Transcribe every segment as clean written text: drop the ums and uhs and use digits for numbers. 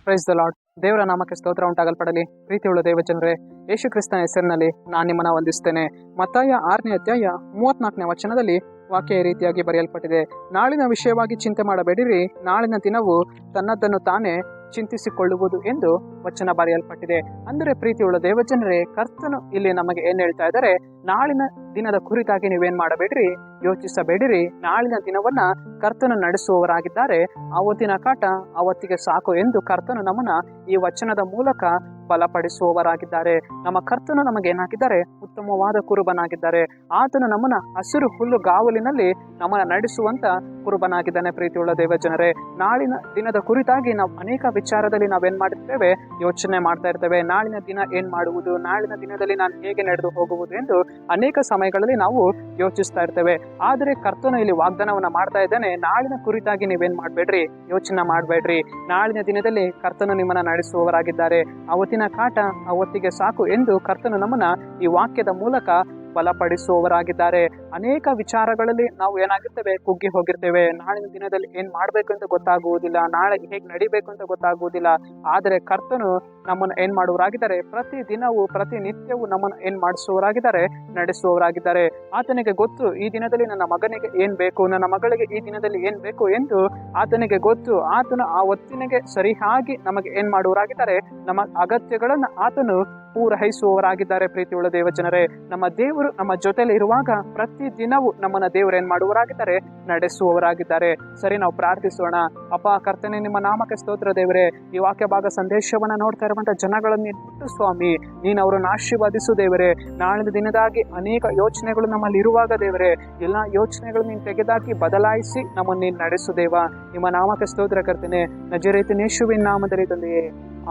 Praise the lord. ದೇವರ ನಾಮಕ್ಕೆ ಸ್ತೋತ್ರ ಉಂಟಾಗಲ್ಪಡಲಿ. ಪ್ರೀತಿಯುಳ್ಳ ದೇವಜನರೇ, ಯೇಸು ಕ್ರಿಸ್ತನ ಹೆಸರಿನಲ್ಲಿ ನಾನು ನಿಮ್ಮನ್ನ ವಂದಿಸ್ತೇನೆ. ಮತ್ತಾಯ 6ನೇ ಅಧ್ಯಾಯ 34ನೇ ವಚನದಲ್ಲಿ ವಾಕ್ಯ ಈ ರೀತಿಯಾಗಿ ಬರೆಯಲ್ಪಟ್ಟಿದೆ: ನಾಳಿನ ವಿಷಯವಾಗಿ ಚಿಂತೆ ಮಾಡಬೇಡಿರಿ, ನಾಳಿನ ದಿನವು ತನ್ನದನ್ನು ತಾನೇ ಚಿಂತಿಸಿಕೊಳ್ಳುವುದು ಎಂದು ವಚನ ಬರೆಯಲ್ಪಟ್ಟಿದೆ. ಅಂದರೆ ಪ್ರೀತಿಯುಳ್ಳ ದೇವಜನರೇ, ಕರ್ತನು ಇಲ್ಲಿ ನಮಗೆ ಏನ್ ಹೇಳ್ತಾ ಇದ್ದಾರೆ? ನಾಳಿನ ದಿನದ ಕುರಿತಾಗಿ ನೀವೇನ್ ಮಾಡಬೇಡ್ರಿ, ಯೋಚಿಸಬೇಡಿರಿ. ನಾಳಿನ ದಿನವನ್ನ ಕರ್ತನು ನಡೆಸುವವರಾಗಿದ್ದಾರೆ. ಆವತ್ತಿನ ಕಾಟ ಆವತ್ತಿಗೆ ಸಾಕು ಎಂದು ಕರ್ತನು ನಮ್ಮನ್ನ ಈ ವಚನದ ಮೂಲಕ ಬಲಪಡಿಸುವವರಾಗಿದ್ದಾರೆ. ನಮ್ಮ ಕರ್ತನು ನಮಗೇನಾಗಿದ್ದಾರೆ? ಉತ್ತಮವಾದ ಕುರುಬನಾಗಿದ್ದಾರೆ. ಆತನು ನಮ್ಮನ್ನ ಹಸಿರು ಹುಲ್ಲು ಗಾವಲಿನಲ್ಲಿ ನಮ್ಮನ್ನ ನಡೆಸುವಂತ ಕುರುಬನಾಗಿದ್ದಾನೆ. ಪ್ರೀತಿಯುಳ್ಳ ದೇವಜನರೇ, ನಾಳಿನ ದಿನದ ಕುರಿತಾಗಿ ನಾವು ಅನೇಕ ವಿಚಾರದಲ್ಲಿ ನಾವೇನ್ ಮಾಡಿರ್ತೇವೆ? ಯೋಚನೆ ಮಾಡ್ತಾ ಇರ್ತೇವೆ. ನಾಳಿನ ದಿನ ಏನ್ ಮಾಡುವುದು, ನಾಳಿನ ದಿನದಲ್ಲಿ ನಾನು ಹೇಗೆ ನಡೆದು ಹೋಗುವುದು ಎಂದು ಅನೇಕ ಸಮಯಗಳಲ್ಲಿ ನಾವು ಯೋಚಿಸ್ತಾ ಇರ್ತೇವೆ. ಆದರೆ ಕರ್ತನು ಇಲ್ಲಿ ವಾಗ್ದಾನವನ್ನ ಮಾಡ್ತಾ ಇದ್ದಾನೆ, ನಾಳಿನ ಕುರಿತಾಗಿ ನೀವೇನ್ ಮಾಡ್ಬೇಡ್ರಿ, ಯೋಚನೆ ಮಾಡ್ಬೇಡ್ರಿ. ನಾಳಿನ ದಿನದಲ್ಲಿ ಕರ್ತನು ನಿಮ್ಮನ್ನ ನಡೆಸುವವರಾಗಿದ್ದಾರೆ. ಅವತ್ತಿನ ಕಾಟ ಅವತ್ತಿಗೆ ಸಾಕು ಎಂದು ಕರ್ತನು ನಮ್ಮನ್ನ ಈ ವಾಕ್ಯದ ಮೂಲಕ ಬಲಪಡಿಸುವವರಾಗಿದ್ದಾರೆ. ಅನೇಕ ವಿಚಾರಗಳಲ್ಲಿ ನಾವು ಏನಾಗಿರ್ತೇವೆ? ಕುಗ್ಗಿ ಹೋಗಿರ್ತೇವೆ. ನಾಳಿನ ದಿನದಲ್ಲಿ ಏನ್ ಮಾಡ್ಬೇಕು ಅಂತ ಗೊತ್ತಾಗುವುದಿಲ್ಲ, ನಾಳೆ ಹೇಗೆ ನಡಿಬೇಕು ಅಂತ ಗೊತ್ತಾಗುವುದಿಲ್ಲ. ಆದರೆ ಕರ್ತನು ನಮ್ಮನ್ನು ಏನ್ ಮಾಡುವವರಾಗಿದ್ದಾರೆ? ಪ್ರತಿ ದಿನವೂ ಪ್ರತಿನಿತ್ಯವೂ ನಮ್ಮನ್ನು ಏನ್ ಮಾಡಿಸುವವರಾಗಿದ್ದಾರೆ? ನಡೆಸುವವರಾಗಿದ್ದಾರೆ. ಆತನಿಗೆ ಗೊತ್ತು ಈ ದಿನದಲ್ಲಿ ನನ್ನ ಮಗನಿಗೆ ಏನ್ ಬೇಕು, ನನ್ನ ಮಗಳಿಗೆ ಈ ದಿನದಲ್ಲಿ ಏನ್ ಬೇಕು ಎಂದು ಆತನಿಗೆ ಗೊತ್ತು. ಆತನು ಆ ಹೊತ್ತಿನಿಗೆ ಸರಿಯಾಗಿ ನಮಗೆ ಏನ್ ಮಾಡುವವರಾಗಿದ್ದಾರೆ? ನಮ್ಮ ಅಗತ್ಯಗಳನ್ನ ಆತನು ಪೂರೈಸುವವರಾಗಿದ್ದಾರೆ. ಪ್ರೀತಿಯುಳ್ಳ ದೇವಜನರೇ, ನಮ್ಮ ದೇವರು ನಮ್ಮ ಜೊತೆಲಿ ಇರುವಾಗ ಪ್ರತಿ ದಿನವೂ ನಮ್ಮನ್ನ ದೇವರು ಏನ್ ಮಾಡುವವರಾಗಿದ್ದಾರೆ? ನಡೆಸುವವರಾಗಿದ್ದಾರೆ. ಸರಿ, ನಾವು ಪ್ರಾರ್ಥಿಸೋಣ. ಅಪ್ಪ ಕರ್ತನೆ, ನಿಮ್ಮ ನಾಮಕ್ಕೆ ಸ್ತೋತ್ರ ದೇವರೇ. ಈ ವಾಕ್ಯ ಭಾಗ ಸಂದೇಶವನ್ನ ನೋಡ್ತಾ ಇರುವಂತ ಜನಗಳನ್ನು ಬಿಟ್ಟು ಸ್ವಾಮಿ, ನೀನು ಅವರನ್ನು ಆಶೀರ್ವದಿಸು ದೇವರೇ. ನಾಳಿನ ದಿನದಾಗಿ ಅನೇಕ ಯೋಚನೆಗಳು ನಮ್ಮಲ್ಲಿ ಇರುವಾಗ ದೇವರೇ, ಎಲ್ಲಾ ಯೋಚನೆಗಳು ನೀನು ತೆಗೆದಾಕಿ ಬದಲಾಯಿಸಿ ನಮ್ಮನ್ನು ನೀನು ನಡೆಸು ದೇವ. ನಿಮ್ಮ ನಾಮಕ್ಕೆ ಸ್ತೋತ್ರ ಕರ್ತನೆ, ನಜರೇತಿನ ಯೇಸುವಿನ ನಾಮದಲ್ಲಿ ತಂದೆಯೇ,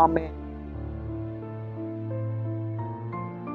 ಆಮೆನ್.